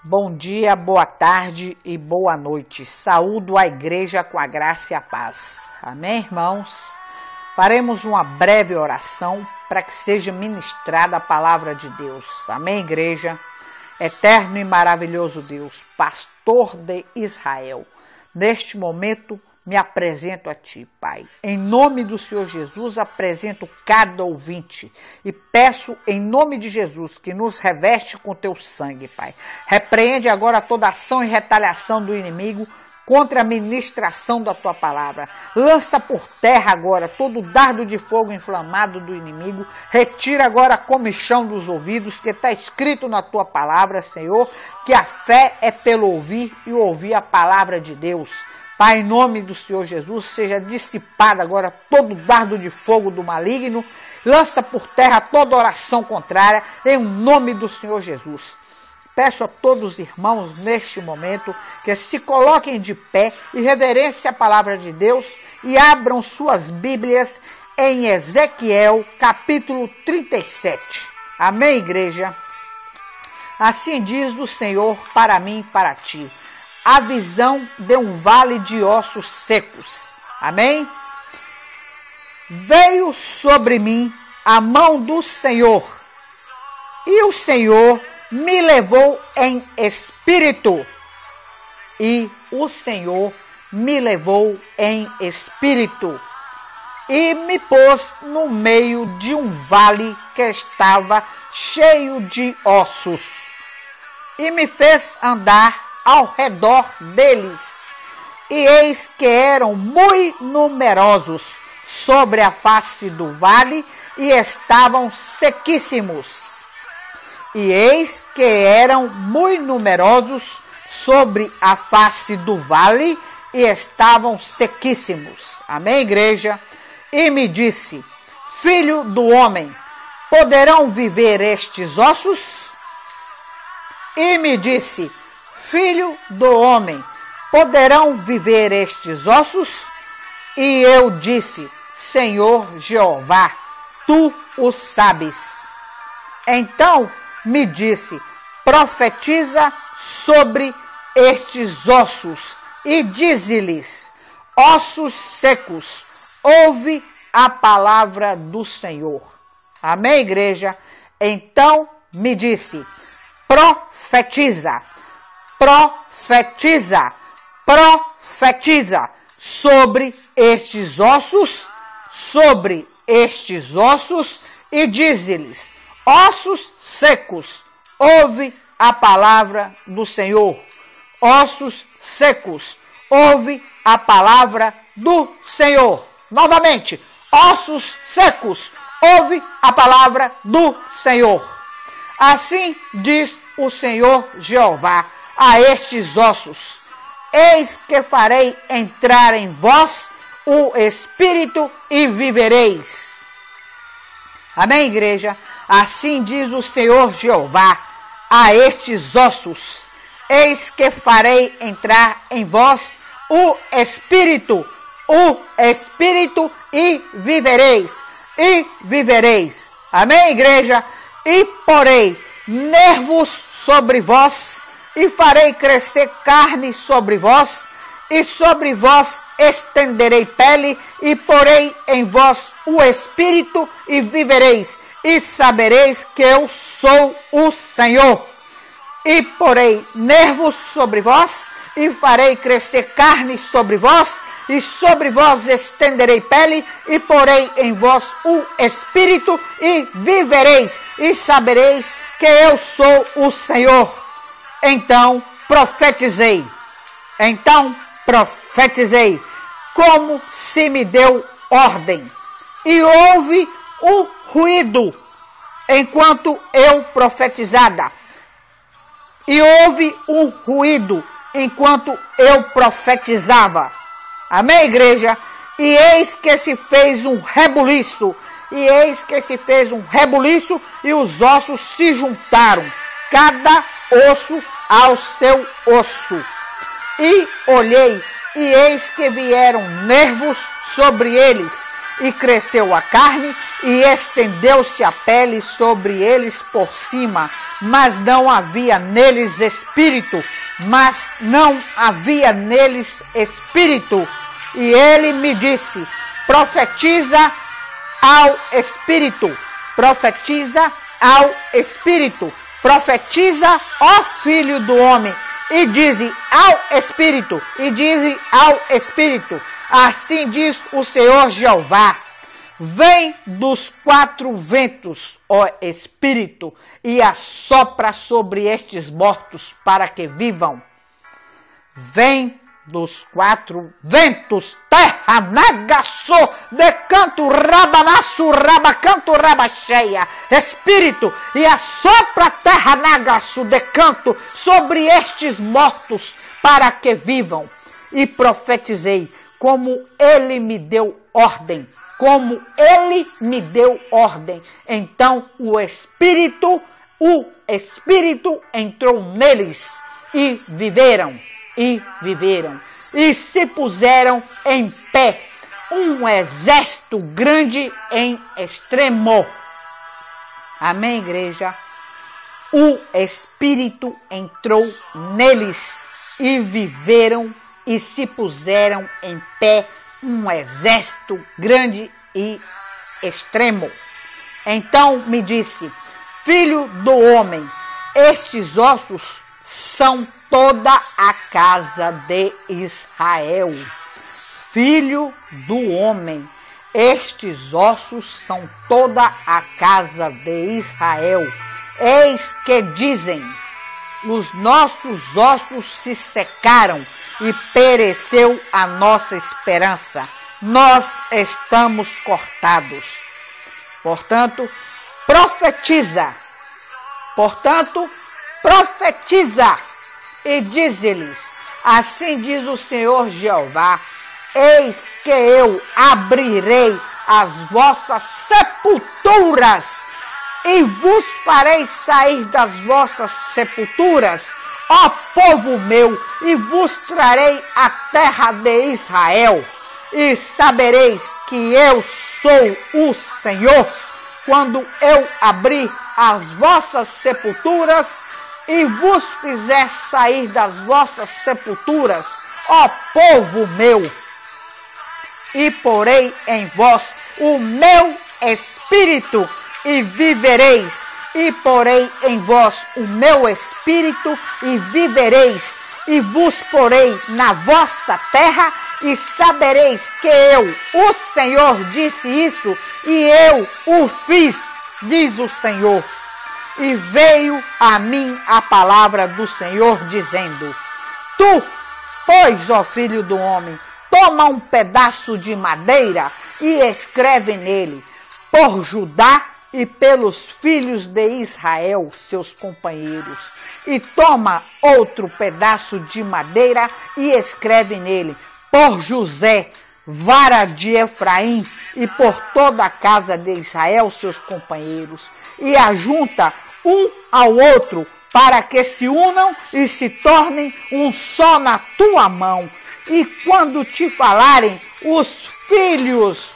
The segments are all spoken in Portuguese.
Bom dia, boa tarde e boa noite. Saúdo a igreja com a graça e a paz. Amém, irmãos? Faremos uma breve oração para que seja ministrada a palavra de Deus. Amém, igreja? Eterno e maravilhoso Deus, pastor de Israel, neste momento me apresento a Ti, Pai. Em nome do Senhor Jesus, apresento cada ouvinte e peço em nome de Jesus que nos reveste com Teu sangue, Pai. Repreende agora toda ação e retaliação do inimigo contra a ministração da Tua palavra. Lança por terra agora todo dardo de fogo inflamado do inimigo. Retira agora a comichão dos ouvidos, que está escrito na Tua palavra, Senhor, que a fé é pelo ouvir e ouvir a palavra de Deus. Pai, em nome do Senhor Jesus, seja dissipado agora todo dardo de fogo do maligno. Lança por terra toda oração contrária, em nome do Senhor Jesus. Peço a todos os irmãos neste momento que se coloquem de pé e reverenciem a palavra de Deus e abram suas Bíblias em Ezequiel capítulo 37. Amém, igreja? Assim diz o Senhor para mim e para ti. A visão de um vale de ossos secos. Amém? Veio sobre mim a mão do Senhor, e o Senhor me levou em espírito. E o Senhor me levou em espírito. E me pôs no meio de um vale que estava cheio de ossos. E me fez andar ao redor deles, e eis que eram muito numerosos sobre a face do vale, e estavam sequíssimos. E eis que eram muito numerosos sobre a face do vale, e estavam sequíssimos. Amém, igreja? E me disse: Filho do homem, poderão viver estes ossos? E me disse: Filho do homem, poderão viver estes ossos? E eu disse: Senhor Jeová, tu o sabes. Então me disse: profetiza sobre estes ossos e dize-lhes: ossos secos, ouve a palavra do Senhor. Amém, igreja? Então me disse: profetiza. Profetiza, profetiza sobre estes ossos e dize-lhes: ossos secos, ouve a palavra do Senhor. Ossos secos, ouve a palavra do Senhor. Novamente, ossos secos, ouve a palavra do Senhor. Assim diz o Senhor Jeová a estes ossos: eis que farei entrar em vós o Espírito e vivereis. Amém, igreja? Assim diz o Senhor Jeová a estes ossos: eis que farei entrar em vós o Espírito e vivereis. E vivereis. Amém, igreja? E porei nervos sobre vós, e farei crescer carne sobre vós, e sobre vós estenderei pele, e porei em vós o Espírito, e vivereis, e sabereis que eu sou o Senhor. E porei nervos sobre vós, e farei crescer carne sobre vós, e sobre vós estenderei pele, e porei em vós o Espírito, e vivereis, e sabereis que eu sou o Senhor. Então profetizei, como se me deu ordem, e houve um ruído enquanto eu profetizava, Amém, igreja? E eis que se fez um rebuliço, e os ossos se juntaram, cada osso ao seu osso. E olhei, e eis que vieram nervos sobre eles, e cresceu a carne, e estendeu-se a pele sobre eles por cima, mas não havia neles espírito, E ele me disse, profetiza ao Espírito, profetiza, ó Filho do homem, e dize ao Espírito, assim diz o Senhor Jeová, vem dos 4 ventos, ó Espírito, e assopra sobre estes mortos para que vivam. Vem dos 4 ventos, terra, nagaço, decanto, rabanaço, rabacanto, rabacheia, Espírito, e assopra terra, nagaço, decanto, sobre estes mortos, para que vivam. E profetizei, como ele me deu ordem, Então o Espírito entrou neles, e viveram. E se puseram em pé, um exército grande em extremo. Amém, igreja? O Espírito entrou neles, e viveram, e se puseram em pé, um exército grande e extremo. Então me disse, filho do homem, estes ossos são toda a casa de Israel. Filho do homem, estes ossos são toda a casa de Israel. Eis que dizem, os nossos ossos se secaram e pereceu a nossa esperança. Nós estamos cortados. Portanto, profetiza e diz-lhes, assim diz o Senhor Jeová, eis que eu abrirei as vossas sepulturas e vos farei sair das vossas sepulturas, ó povo meu, e vos trarei a terra de Israel, e sabereis que eu sou o Senhor, quando eu abrir as vossas sepulturas e vos fizer sair das vossas sepulturas, ó povo meu, e porei em vós o meu espírito, e vivereis, e porei em vós o meu espírito, e vivereis, e vos porei na vossa terra, e sabereis que eu, o Senhor, disse isso, e eu o fiz, diz o Senhor. E veio a mim a palavra do Senhor, dizendo, tu, pois, ó filho do homem, toma um pedaço de madeira e escreve nele, por Judá e pelos filhos de Israel, seus companheiros. E toma outro pedaço de madeira e escreve nele, por José, vara de Efraim, e por toda a casa de Israel, seus companheiros. E ajunta um ao outro, para que se unam e se tornem um só na tua mão. E quando te falarem os filhos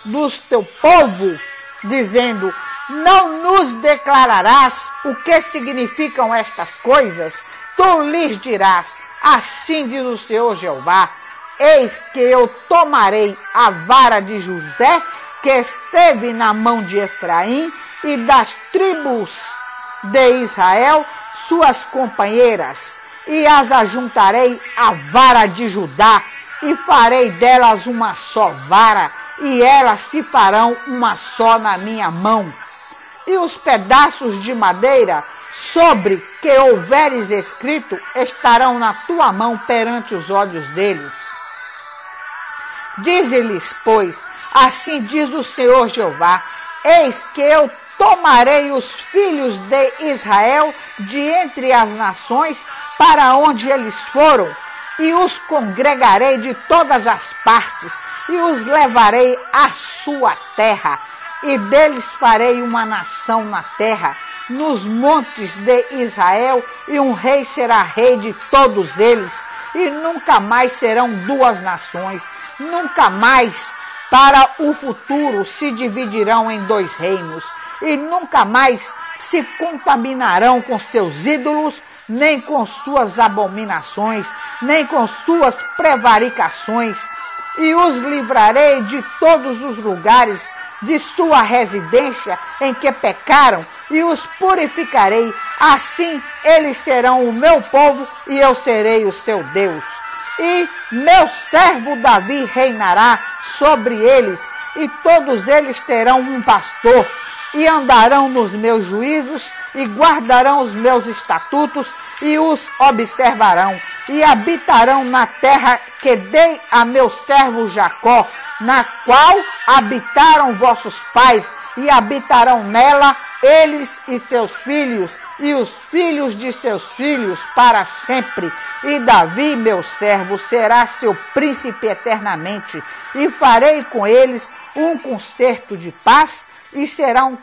do teu povo, dizendo, não nos declararás o que significam estas coisas, tu lhes dirás, assim diz o Senhor Jeová, eis que eu tomarei a vara de José, que esteve na mão de Efraim, e das tribos de Israel, suas companheiras, e as ajuntarei à vara de Judá, e farei delas uma só vara, e elas se farão uma só na minha mão. E os pedaços de madeira sobre que houveres escrito estarão na tua mão perante os olhos deles. Dize-lhes, pois, assim diz o Senhor Jeová, eis que eu tomarei os filhos de Israel de entre as nações para onde eles foram, e os congregarei de todas as partes, e os levarei à sua terra, e deles farei uma nação na terra, nos montes de Israel, e um rei será rei de todos eles, e nunca mais serão duas nações, nunca mais para o futuro se dividirão em 2 reinos e nunca mais se contaminarão com seus ídolos, nem com suas abominações, nem com suas prevaricações, e os livrarei de todos os lugares de sua residência em que pecaram, e os purificarei. Assim eles serão o meu povo, e eu serei o seu Deus. E meu servo Davi reinará sobre eles, e todos eles terão um pastor, e andarão nos meus juízos, e guardarão os meus estatutos, e os observarão, e habitarão na terra que dei a meu servo Jacó, na qual habitaram vossos pais, e habitarão nela eles e seus filhos, e os filhos de seus filhos para sempre. E Davi, meu servo, será seu príncipe eternamente, e farei com eles um concerto de paz, e será um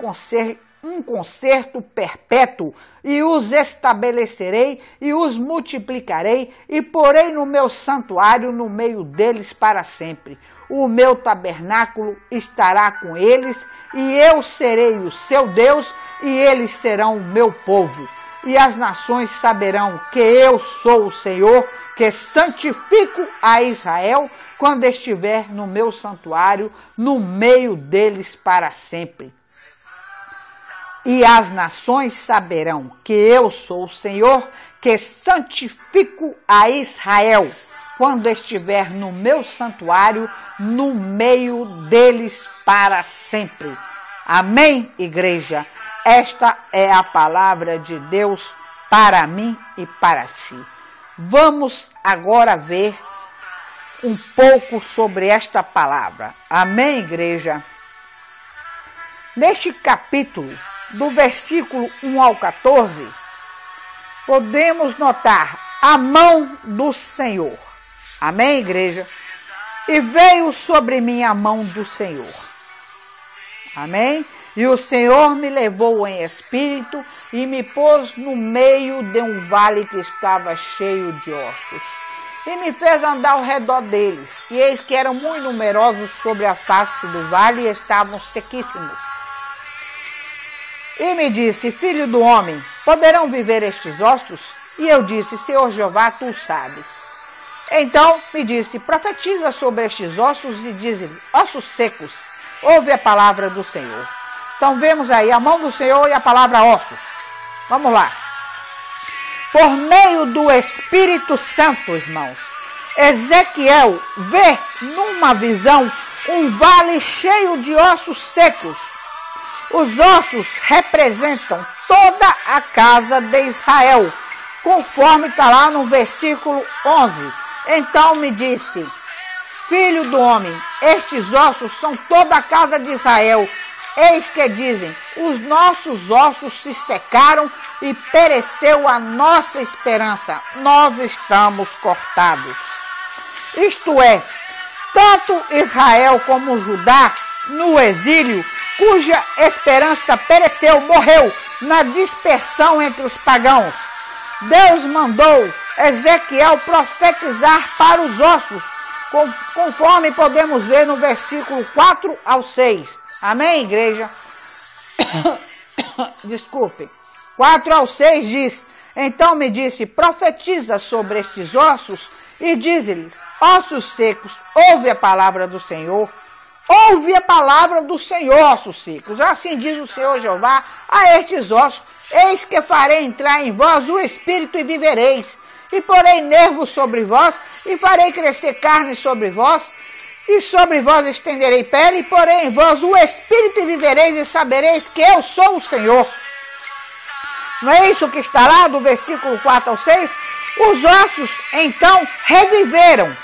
concerto perpétuo, e os estabelecerei e os multiplicarei, e porei no meu santuário no meio deles para sempre. O meu tabernáculo estará com eles, e eu serei o seu Deus, e eles serão o meu povo. E as nações saberão que eu sou o Senhor, que santifico a Israel, quando estiver no meu santuário, no meio deles para sempre. E as nações saberão que eu sou o Senhor, que santifico a Israel, quando estiver no meu santuário, no meio deles para sempre. Amém, igreja? Esta é a palavra de Deus para mim e para ti. Vamos agora ver um pouco sobre esta palavra. Amém, igreja? Neste capítulo, do versículo 1 ao 14, podemos notar a mão do Senhor. Amém, igreja? E veio sobre mim a mão do Senhor. Amém? E o Senhor me levou em espírito e me pôs no meio de um vale que estava cheio de ossos. E me fez andar ao redor deles. E eis que eram muito numerosos sobre a face do vale e estavam sequíssimos. E me disse: filho do homem, poderão viver estes ossos? E eu disse: Senhor Jeová, tu sabes. Então me disse: profetiza sobre estes ossos e diz-lhe: ossos secos, ouve a palavra do Senhor. Então vemos aí a mão do Senhor e a palavra ossos. Vamos lá. Por meio do Espírito Santo, irmãos, Ezequiel vê numa visão um vale cheio de ossos secos. Os ossos representam toda a casa de Israel, conforme está lá no versículo 11. Então me disse: filho do homem, estes ossos são toda a casa de Israel. Eis que dizem: os nossos ossos se secaram e pereceu a nossa esperança. Nós estamos cortados. Isto é, tanto Israel como Judá no exílio, cuja esperança pereceu, morreu na dispersão entre os pagãos. Deus mandou Ezequiel profetizar para os ossos, conforme podemos ver no versículo 4 ao 6. Amém, igreja? Desculpe. 4 ao 6 diz: então me disse: profetiza sobre estes ossos e diz-lhes: ossos secos, ouve a palavra do Senhor. Ouve a palavra do Senhor, ossos secos. Assim diz o Senhor Jeová a estes ossos: eis que farei entrar em vós o espírito e vivereis. E porei nervos sobre vós, e farei crescer carne sobre vós, e sobre vós estenderei pele, e porei em vós o espírito e vivereis, e sabereis que eu sou o Senhor. Não é isso que está lá do versículo 4 ao 6? Os ossos, então, reviveram.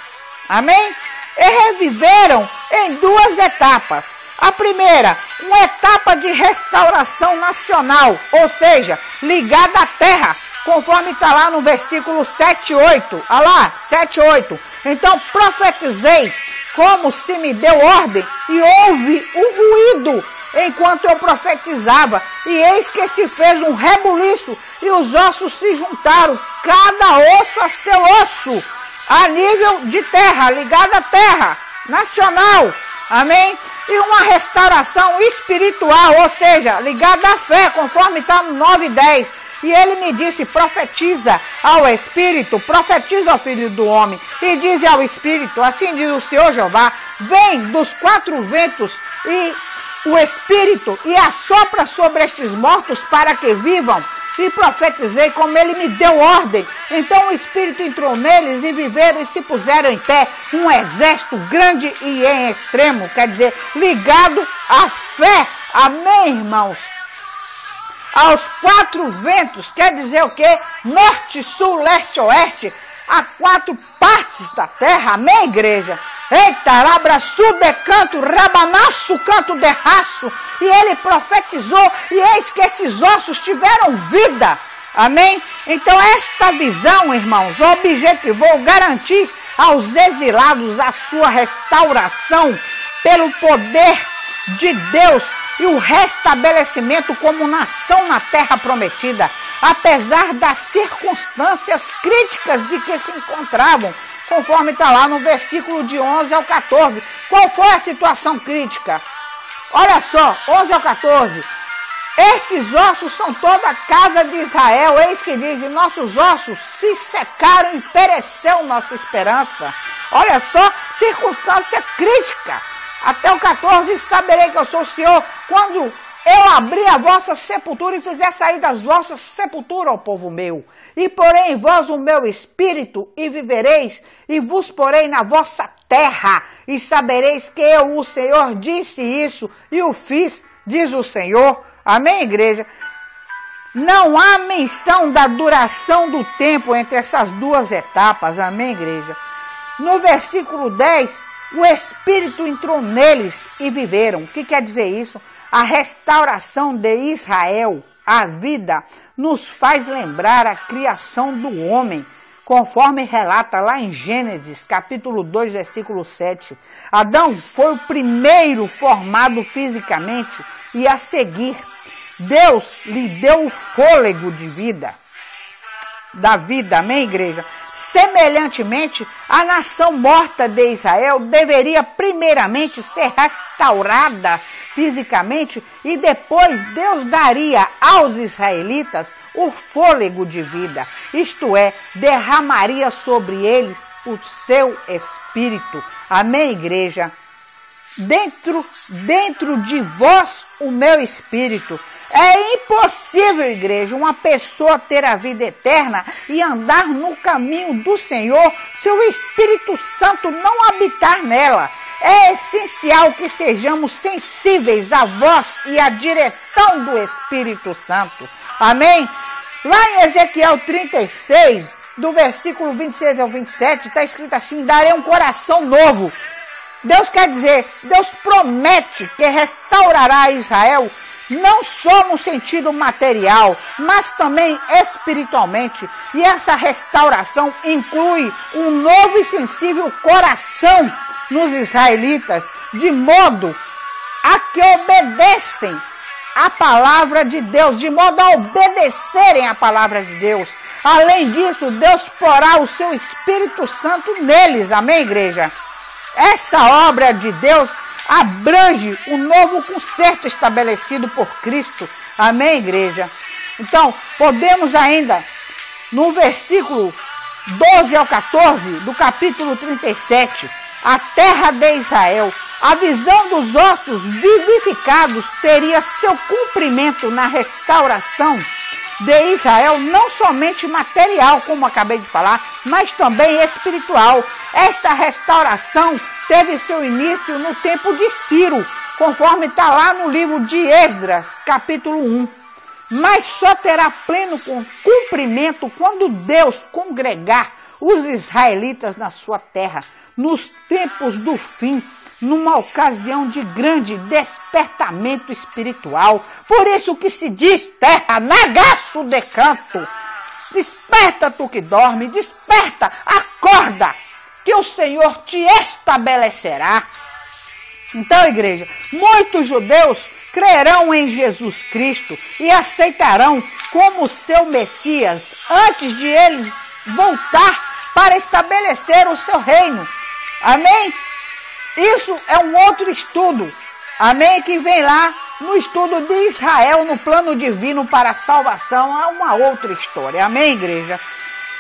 Amém? E reviveram em 2 etapas. A primeira, uma etapa de restauração nacional, ou seja, ligada à terra, conforme está lá no versículo 7 e 8. Olha lá, 7 e 8. Então profetizei como se me deu ordem, e houve um ruído enquanto eu profetizava, e eis que se fez um rebuliço, e os ossos se juntaram, cada osso a seu osso, a nível de terra, ligado à terra, nacional. Amém? E uma restauração espiritual, ou seja, ligada à fé, conforme está no 9:10. E ele me disse, profetiza ao Espírito, profetiza ao Filho do Homem, e diz ao Espírito, assim diz o Senhor Jeová, vem dos 4 ventos e o Espírito e assopra sobre estes mortos para que vivam. E profetizei como ele me deu ordem. Então o Espírito entrou neles e viveram e se puseram em pé um exército grande e em extremo, quer dizer, ligado à fé. Amém, irmãos? Aos 4 ventos, quer dizer o quê? Norte, sul, leste, oeste, a 4 partes da terra. Amém, igreja? Eita, rabraçu de canto, rabanaço, canto de raço. E ele profetizou, e eis que esses ossos tiveram vida. Amém? Então esta visão, irmãos, objetivou garantir aos exilados a sua restauração pelo poder de Deus e o restabelecimento como nação na terra prometida, apesar das circunstâncias críticas de que se encontravam, conforme está lá no versículo de 11 ao 14. Qual foi a situação crítica? Olha só, 11 ao 14. Estes ossos são toda a casa de Israel. Eis que diz, e nossos ossos se secaram e pereceu nossa esperança. Olha só, circunstância crítica. Até o 14, saberei que eu sou o Senhor, quando eu abrir a vossa sepultura e fizer sair das vossas sepulturas, ó povo meu. E porei em vós o meu espírito, e vivereis, e vos porei na vossa terra. E sabereis que eu, o Senhor, disse isso, e o fiz, diz o Senhor. Amém, igreja? Não há menção da duração do tempo entre essas duas etapas. Amém, igreja? No versículo 10, o Espírito entrou neles e viveram. O que quer dizer isso? A restauração de Israel, a vida, nos faz lembrar a criação do homem, conforme relata lá em Gênesis, capítulo 2, versículo 7. Adão foi o primeiro formado fisicamente e a seguir, Deus lhe deu o fôlego de vida, da vida, amém, igreja? Semelhantemente, a nação morta de Israel deveria primeiramente ser restaurada fisicamente e depois Deus daria aos israelitas o fôlego de vida, isto é, derramaria sobre eles o seu espírito. Amém, igreja? Dentro de vós o meu espírito. É impossível, igreja, uma pessoa ter a vida eterna e andar no caminho do Senhor se o Espírito Santo não habitar nela. É essencial que sejamos sensíveis à voz e à direção do Espírito Santo. Amém? Lá em Ezequiel 36, do versículo 26 ao 27, está escrito assim, darei um coração novo. Deus quer dizer, Deus promete que restaurará Israel não só no sentido material, mas também espiritualmente. E essa restauração inclui um novo e sensível coração nos israelitas, de modo a que obedecem a palavra de Deus, de modo a obedecerem a palavra de Deus. Além disso, Deus porá o seu Espírito Santo neles. Amém, igreja? Essa obra de Deus abrange o novo concerto estabelecido por Cristo. Amém, igreja? Então, podemos ainda, no versículo 12 ao 14, do capítulo 37, a terra de Israel, a visão dos ossos vivificados teria seu cumprimento na restauração de Israel, não somente material, como acabei de falar, mas também espiritual. Esta restauração teve seu início no tempo de Ciro, conforme está lá no livro de Esdras, capítulo 1. Mas só terá pleno cumprimento quando Deus congregar os israelitas na sua terra, nos tempos do fim, numa ocasião de grande despertamento espiritual. Por isso que se diz, terra, nagaço de canto, desperta tu que dorme, desperta, acorda, que o Senhor te estabelecerá. Então, igreja, muitos judeus crerão em Jesus Cristo e aceitarão como seu Messias antes de eles voltar para estabelecer o seu reino. Amém? Isso é um outro estudo, amém? Que vem lá no estudo de Israel, no plano divino para a salvação, é uma outra história, amém, igreja?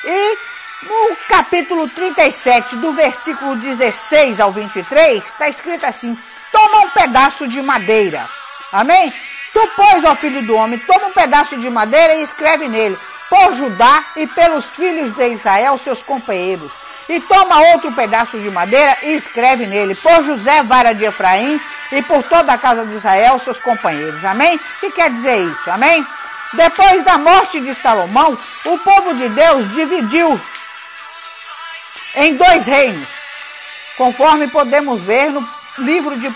E no capítulo 37, do versículo 16 ao 23, está escrito assim: toma um pedaço de madeira, amém? Tu, pois, ó filho do homem, toma um pedaço de madeira e escreve nele, por Judá e pelos filhos de Israel, seus companheiros. E toma outro pedaço de madeira e escreve nele, por José, vara de Efraim, e por toda a casa de Israel, seus companheiros. Amém? O que quer dizer isso? Amém? Depois da morte de Salomão, o povo de Deus dividiu em 2 reinos, conforme podemos ver no livro de 1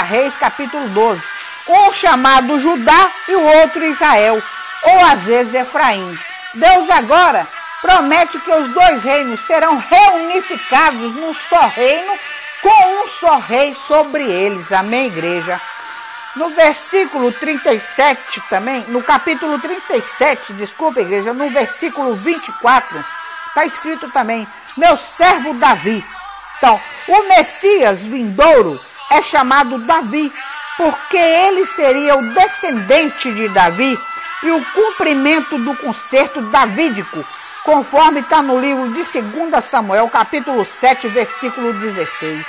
Reis, capítulo 12. Um chamado Judá e o outro Israel, ou às vezes Efraim. Deus agora promete que os 2 reinos serão reunificados num só reino, com um só rei sobre eles. Amém, igreja? No versículo 37 também, no capítulo 37, desculpa, igreja, no versículo 24, está escrito também, meu servo Davi. Então, o Messias vindouro é chamado Davi, porque ele seria o descendente de Davi e o cumprimento do concerto davídico, conforme está no livro de 2 Samuel, capítulo 7, versículo 16.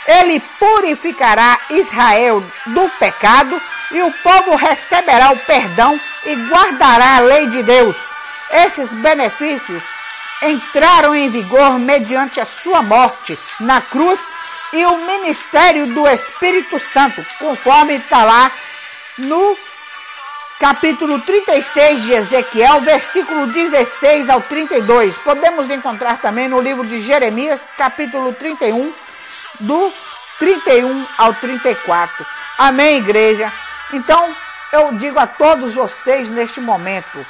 Ele purificará Israel do pecado e o povo receberá o perdão e guardará a lei de Deus. Esses benefícios entraram em vigor mediante a sua morte na cruz e o ministério do Espírito Santo, conforme está lá no capítulo 36 de Ezequiel, versículo 16 ao 32. Podemos encontrar também no livro de Jeremias, capítulo 31, do 31 ao 34. Amém, igreja? Então, eu digo a todos vocês neste momento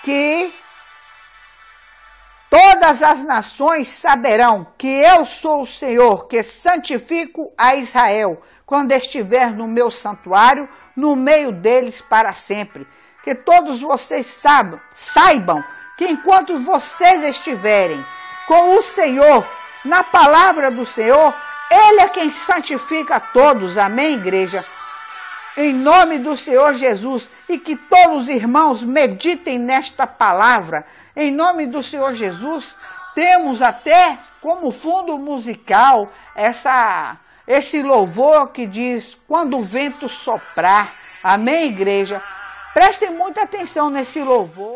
que todas as nações saberão que eu sou o Senhor, que santifico a Israel, quando estiver no meu santuário, no meio deles para sempre. Que todos vocês saibam que enquanto vocês estiverem com o Senhor, na palavra do Senhor, Ele é quem santifica a todos. Amém, igreja? Em nome do Senhor Jesus, e que todos os irmãos meditem nesta palavra. Em nome do Senhor Jesus, temos até como fundo musical esse louvor que diz, quando o vento soprar. Amém, igreja? Prestem muita atenção nesse louvor.